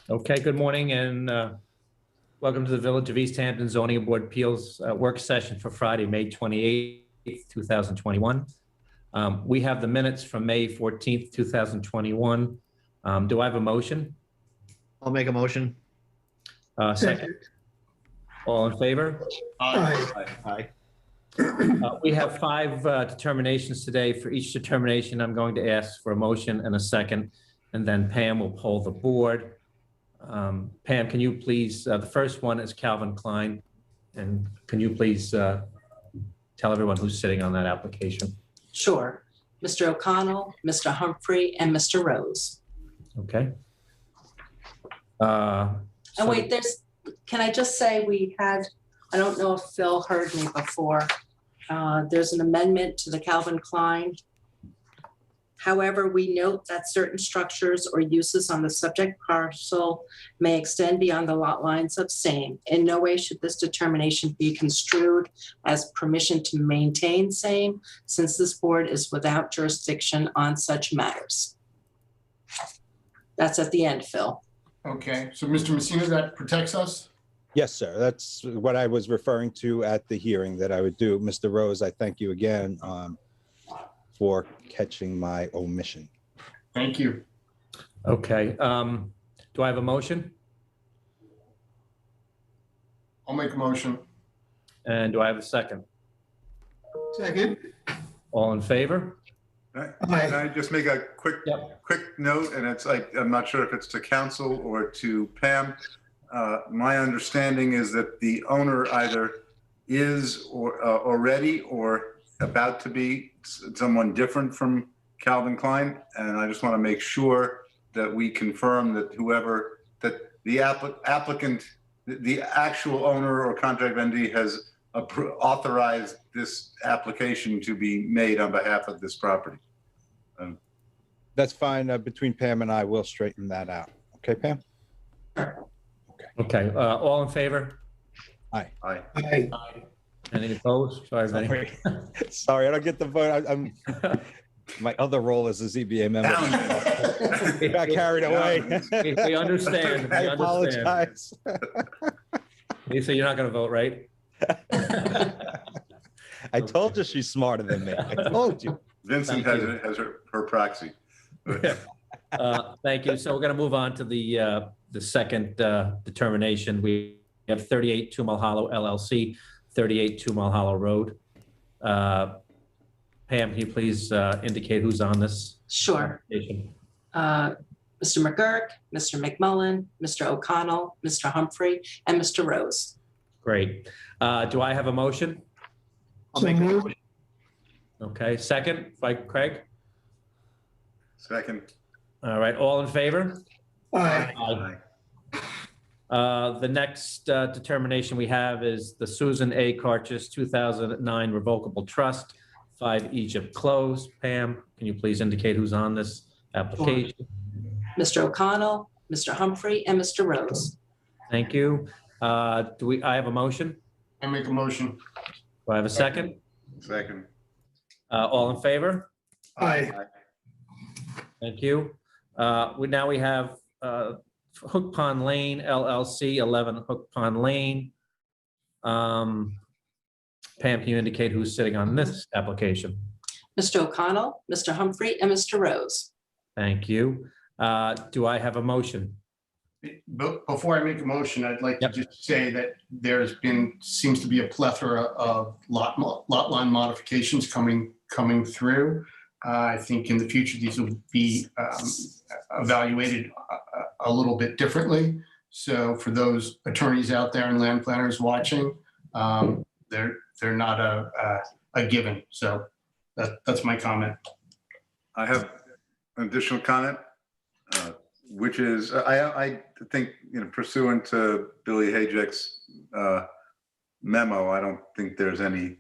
Okay, good morning and welcome to the Village of East Hampton Zoning Board Appeals work session for Friday, May 28th, 2021. We have the minutes from May 14th, 2021. Do I have a motion? I'll make a motion. Second. All in favor? Aye. Aye. We have 5 determinations today. For each determination, I'm going to ask for a motion and a second, and then Pam will poll the board. Pam, can you please, the first one is Calvin Klein, and can you please tell everyone who's sitting on that application? Sure. Mr. O'Connell, Mr. Humphrey, and Mr. Rose. Okay. And wait, can I just say I don't know if Phil heard me before. There's an amendment to the Calvin Klein. However, we note that certain structures or uses on the subject parcel may extend beyond the lot lines of same. In no way should this determination be construed as permission to maintain same, since this board is without jurisdiction on such matters. That's at the end, Phil. Okay, so Mr. Messina, that protects us? Yes, sir. That's what I was referring to at the hearing that I would do. Mr. Rose, I thank you again for catching my omission. Thank you. Okay. Do I have a motion? I'll make a motion. And do I have a second? Second. All in favor? Can I just make a quick note? And it's like, I'm not sure if it's to council or to Pam. My understanding is that the owner either is or already or about to be someone different from Calvin Klein. And I just want to make sure that we confirm that that the applicant, the actual owner or contract entity has authorized this application to be made on behalf of this property. That's fine. Between Pam and I, we'll straighten that out. Okay, Pam? Okay. All in favor? Aye. Aye. Aye. Any opposed? Sorry, Benny. Sorry, I don't get the vote. My other role as a ZBA member. I got carried away. We understand. I We understand. apologize. Lisa, you're not going to vote, right? I told you she's smarter than me. I told you. Vincent has her proxy. Thank you. So we're going to move on to the second determination. We have 38 Two Mile Hollow LLC, 38 Two Mile Hollow Road. Pam, can you please indicate who's on this? Sure. application? Mr. McGurk, Mr. McMullen, Mr. O'Connell, Mr. Humphrey, and Mr. Rose. Great. Do I have a motion? I'll make a motion. Okay. Second by Craig. Second. All right. All in favor? Aye. Aye. The next determination we have is the Susan A. Carchis 2009 Revocable Trust, 5 Egypt Close. Pam, can you please indicate who's on this application? Mr. O'Connell, Mr. Humphrey, and Mr. Rose. Thank you. I have a motion? I make a motion. Do I have a second? Second. All in favor? Aye. Thank you. We have Hook Pond Lane LLC, 11 Hook Pond Lane. Pam, can you indicate who's sitting on this application? Mr. O'Connell, Mr. Humphrey, and Mr. Rose. Thank you. Do I have a motion? But before I make a motion, I'd like to just say that seems to be a plethora of lot line modifications coming through. I think in the future, these will be evaluated a little bit differently. So for those attorneys out there and land planners watching, they're not a given. So that's my comment. I have an additional comment, which is I think, pursuant to Billy Hayek's memo, I don't think there's any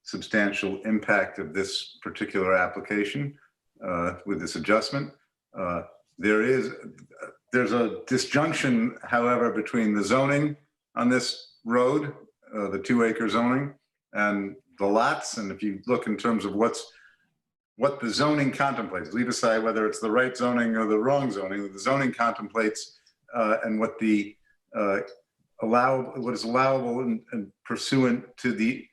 substantial impact of this particular application with this adjustment. There's a disjunction, however, between the zoning on this road, the 2-acre zoning, and the lots. And if you look in terms of what the zoning contemplates, leave aside whether it's the right zoning or the wrong zoning, the zoning contemplates and what the what is allowable and pursuant to the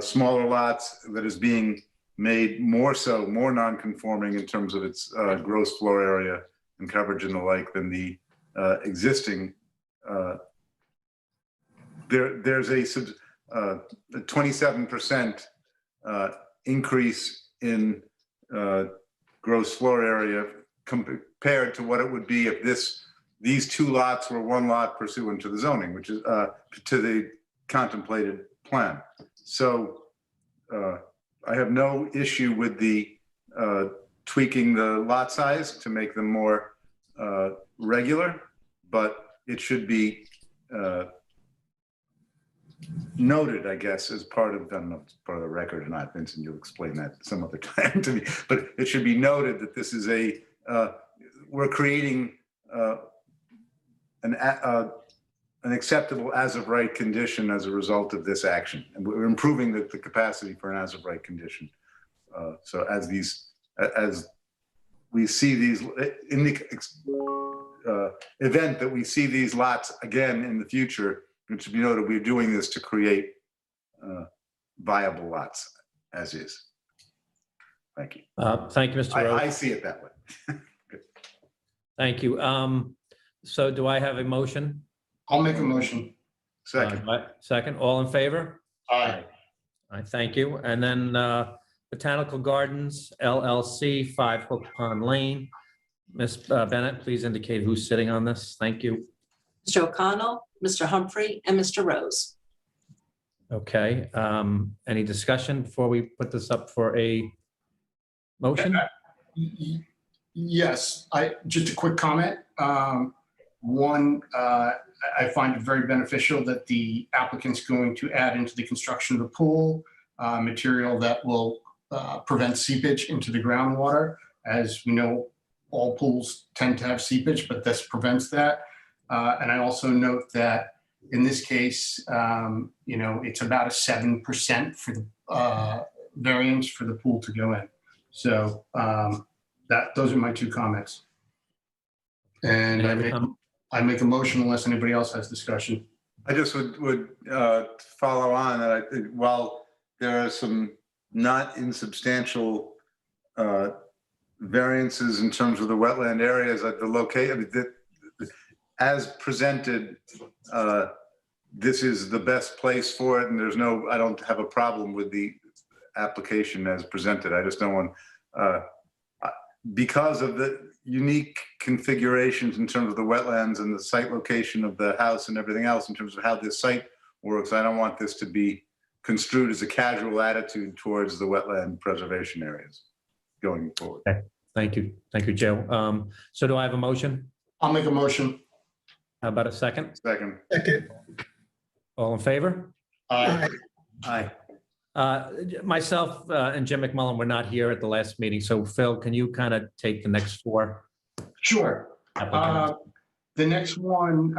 smaller lots that is being made more non-conforming in terms of its gross floor area and coverage and the like than the existing. There's a 27% increase in gross floor area compared to what it would be if these two lots were one lot pursuant to the zoning, which is to the contemplated plan. So I have no issue with the tweaking the lot size to make them more regular, but it should be noted, I guess, as part of, I don't know if it's part of the record or not, Vincent, you'll explain that some other time to me, but it should be noted that this is we're creating an acceptable as of right condition as a result of this action. And we're improving the capacity for an as of right condition. So as we see these, in the event that we see these lots again in the future, it should be noted we're doing this to create viable lots as is. Thank you. Thank you, Mr. Rose. I see it that way. Thank you. So do I have a motion? I'll make a motion. Second. Second, all in favor? Aye. All right, thank you. And then Botanical Gardens LLC, 5 Hook Pond Lane. Ms. Bennett, please indicate who's sitting on this. Thank you. Mr. O'Connell, Mr. Humphrey, and Mr. Rose. Okay, any discussion before we put this up for a motion? Yes, just a quick comment. One, I find it very beneficial that the applicant's going to add into the construction of the pool material that will prevent seepage into the groundwater. As we know, all pools tend to have seepage, but this prevents that. And I also note that in this case, it's about a 7% for the variance for the pool to go in. So those are my two comments. And I make a motion unless anybody else has discussion. I just would follow on that while there are some not insubstantial variances in terms of the wetland areas at the location, as presented, this is the best place for it, and I don't have a problem with the application as presented. I just don't want, because of the unique configurations in terms of the wetlands and the site location of the house and everything else in terms of how this site works, I don't want this to be construed as a casual attitude towards the wetland preservation areas going forward. Okay. Thank you. Thank you, Joe. So do I have a motion? I'll make a motion. How about a second? Second. Second. All in favor? Aye. Aye. Myself and Jim McMullen were not here at the last meeting. So Phil, can you kind of take the next 4 Sure. applicants? The next one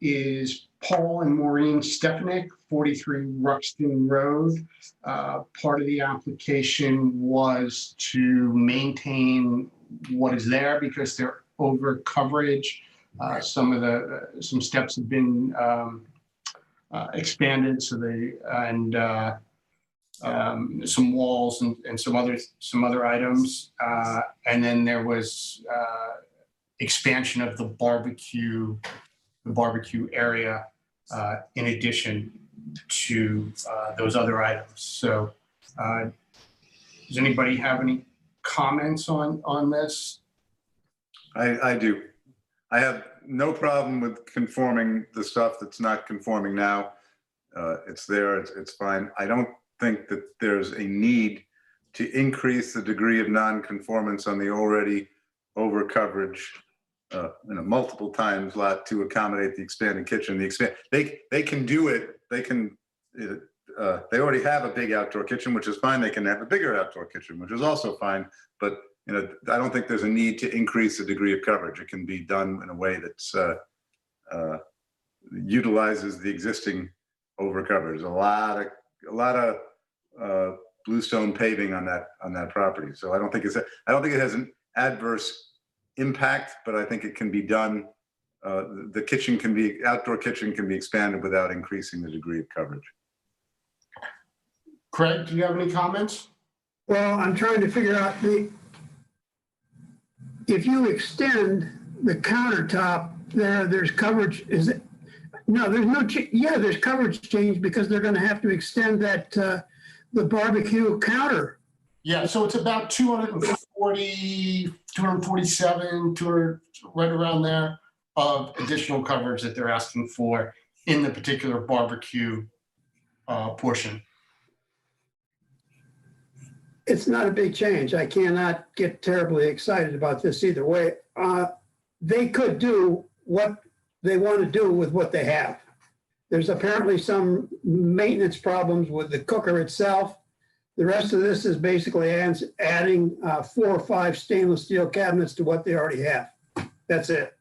is Paul and Maureen Stefanik, 43 Ruxton Road. Part of the application was to maintain what is there because they're over coverage. Some steps have been expanded, so some walls and some other items, and then there was expansion of the barbecue area in addition to those other items. So, does anybody have any comments on this? I do. I have no problem with conforming the stuff that's not conforming now. It's there, it's fine. I don't think that there's a need to increase the degree of non-conformance on the already over coverage multiple times lot to accommodate the expanded kitchen. They can do it. They already have a big outdoor kitchen, which is fine. They can have a bigger outdoor kitchen, which is also fine. But I don't think there's a need to increase the degree of coverage. It can be done in a way that's utilizes the existing over coverage. A lot of bluestone paving on that property. So I don't think it has an adverse impact, but I think it can be done the kitchen can be, outdoor kitchen can be expanded without increasing the degree of coverage. Craig, do you have any comments? Well, I'm trying to figure out if you extend the countertop there's coverage, is it? No, there's no, yeah, there's coverage change because they're gonna have to extend that, the barbecue counter. Yeah, so it's about 240, 247, 200, right around there of additional coverage that they're asking for in the particular barbecue portion. It's not a big change. I cannot get terribly excited about this either way. They could do what they want to do with what they have. There's apparently some maintenance problems with the cooker itself. The rest of this is basically adding 4 or 5 stainless steel cabinets to what they already have. That's it.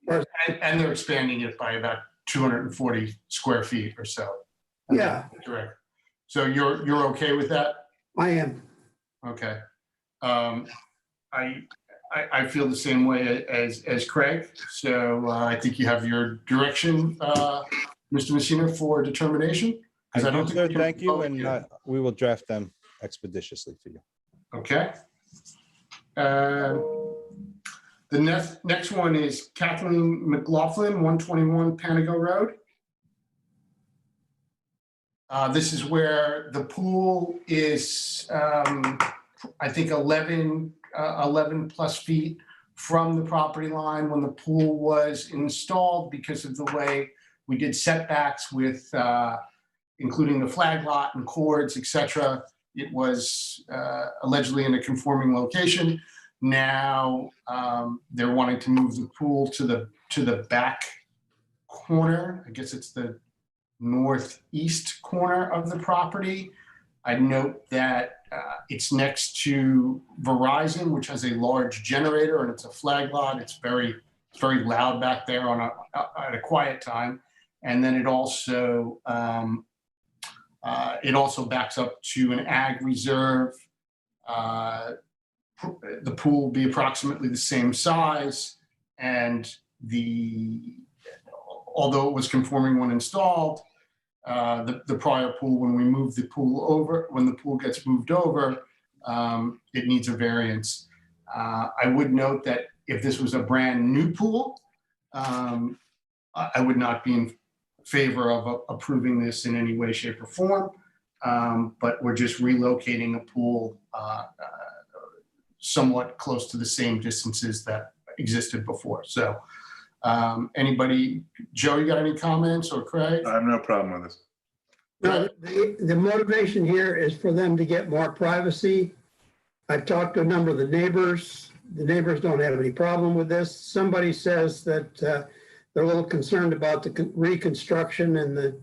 And they're expanding it by about 240 square feet or so. Yeah, Correct. So you're okay with that? I am. Okay. I feel the same way as Craig. So I think you have your direction, Mr. Messina, for determination. Because I don't think. Sir, thank you, and we will draft them expeditiously for you. Okay. The next one is Kathleen McLaughlin, 121 Panago Road. This is where the pool is, I think 11 plus feet from the property line when the pool was installed because of the way we did setbacks with including the flag lot and cords, et cetera. It was allegedly in a conforming location. Now they're wanting to move the pool to the back corner. I guess it's the northeast corner of the property. I note that it's next to Verizon, which has a large generator, and it's a flag lot. It's very loud back there at a quiet time. And then it also backs up to an ag reserve. The pool will be approximately the same size, and although it was conforming when installed, the prior pool, when the pool gets moved over, it needs a variance. I would note that if this was a brand new pool, I would not be in favor of approving this in any way, shape, or form. But we're just relocating a pool somewhat close to the same distances that existed before. So anybody, Joe, you got any comments, or Craig? I have no problem with this. No, the motivation here is for them to get more privacy. I've talked to a number of the neighbors. The neighbors don't have any problem with this. Somebody says that they're a little concerned about the reconstruction and the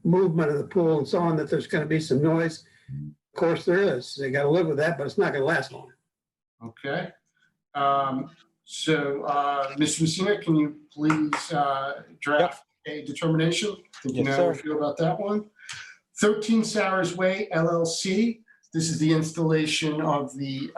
movement of the pool and so on, that there's going to be some noise. Of course there is. They got to live with that, but it's not going to last long. Okay. So, Mr. Messina, can you please draft a determination? I think you know how we feel about that one. 13 Sarah's Way, LLC. This is the installation of the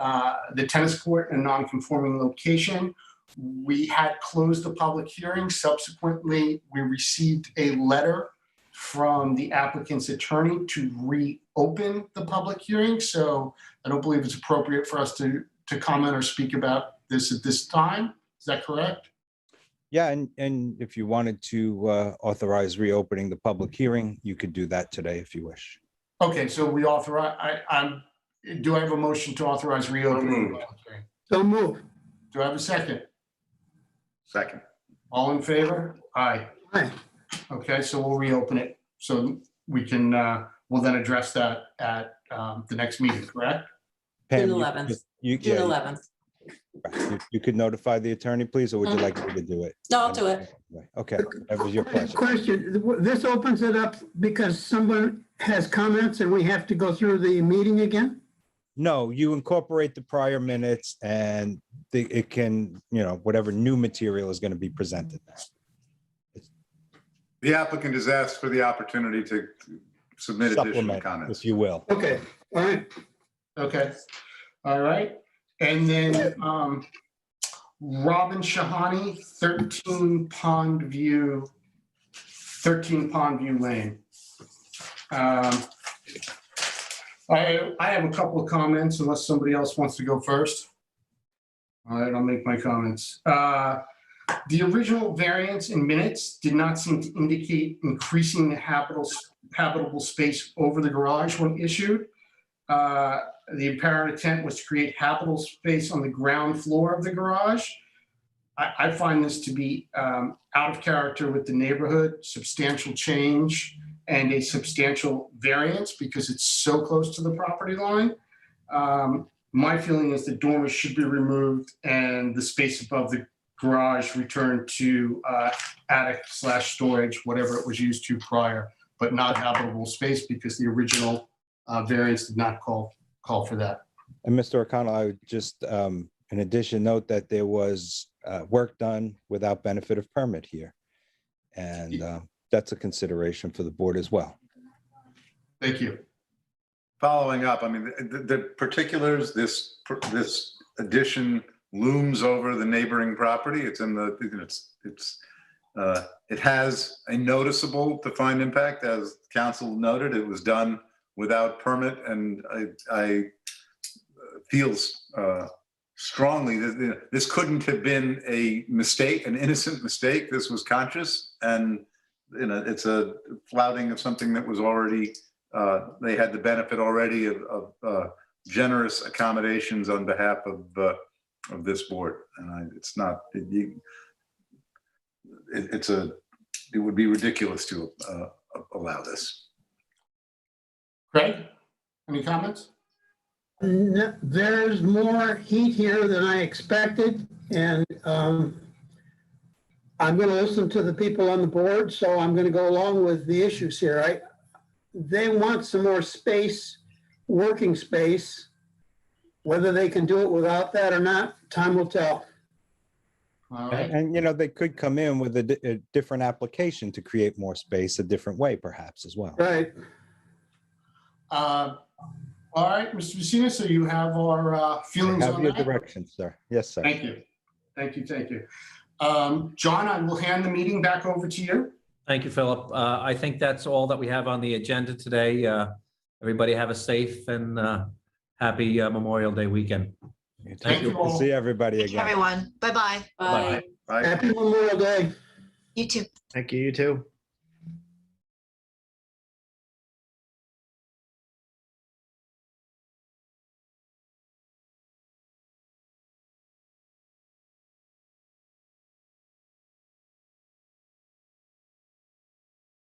tennis court in a non-conforming location. We had closed the public hearing. Subsequently, we received a letter from the applicant's attorney to reopen the public hearing. So I don't believe it's appropriate for us to comment or speak about this at this time. Is that correct? Yeah, and if you wanted to authorize reopening the public hearing, you could do that today if you wish. Okay, so we authorize, do I have a motion to authorize reopening the public hearing? So move. Do I have a second? Second. All in favor? Aye. Aye. Okay, so we'll reopen it. So we can, we'll then address that at the next meeting, correct? Pam, June 11th. you June 11th. You could notify the attorney, please, or would you like me to do it? No, I'll do it. Okay, that was your pleasure. Question, this opens it up because someone has comments and we have to go through the meeting again? No, you incorporate the prior minutes and it can, whatever new material is going to be presented now. The applicant has asked for the opportunity to submit additional Supplement, comments. if you will. Okay, all right. Okay, all right. And then Robin Shahani, 13 Pond View Lane. I have a couple of comments unless somebody else wants to go first. All right, I'll make my comments. The original variance in minutes did not seem to indicate increasing the habitable space over the garage when issued. The apparent intent was to create habitable space on the ground floor of the garage. I find this to be out of character with the neighborhood, substantial change, and a substantial variance because it's so close to the property line. My feeling is the dormers should be removed and the space above the garage returned to attic/storage, whatever it was used to prior, but not habitable space because the original variance did not call for that. And Mr. O'Connell, I would just, in addition, note that there was work done without benefit of permit here. And that's a consideration for the board as well. Thank you. Following up, I mean, the particulars, this addition looms over the neighboring property. It's in the, it has a noticeable defined impact. As council noted, it was done without permit, and I feels strongly that this couldn't have been a mistake, an innocent mistake. This was conscious, and it's a flouting of something that was already, they had the benefit already of generous accommodations on behalf of this board. And it's not, it would be ridiculous to allow this. Craig, any comments? There's more heat here than I expected, and I'm going to listen to the people on the board, so I'm going to go along with the issues here. They want some more space, working space. Whether they can do it without that or not, time will tell. All right. And, they could come in with a different application to create more space a different way, perhaps, as well. Right. All right, Mr. Messina, so you have our feelings Have on your that? direction, sir. Yes, sir. Thank you. Thank you. Thank you. John, I will hand the meeting back over to you. Thank you, Philip. I think that's all that we have on the agenda today. Everybody have a safe and happy Memorial Day weekend. Thank you Good all. to see everybody Thank you, again. everyone. Bye-bye. Bye. Bye. Happy Memorial Day. You too. Thank you, you too.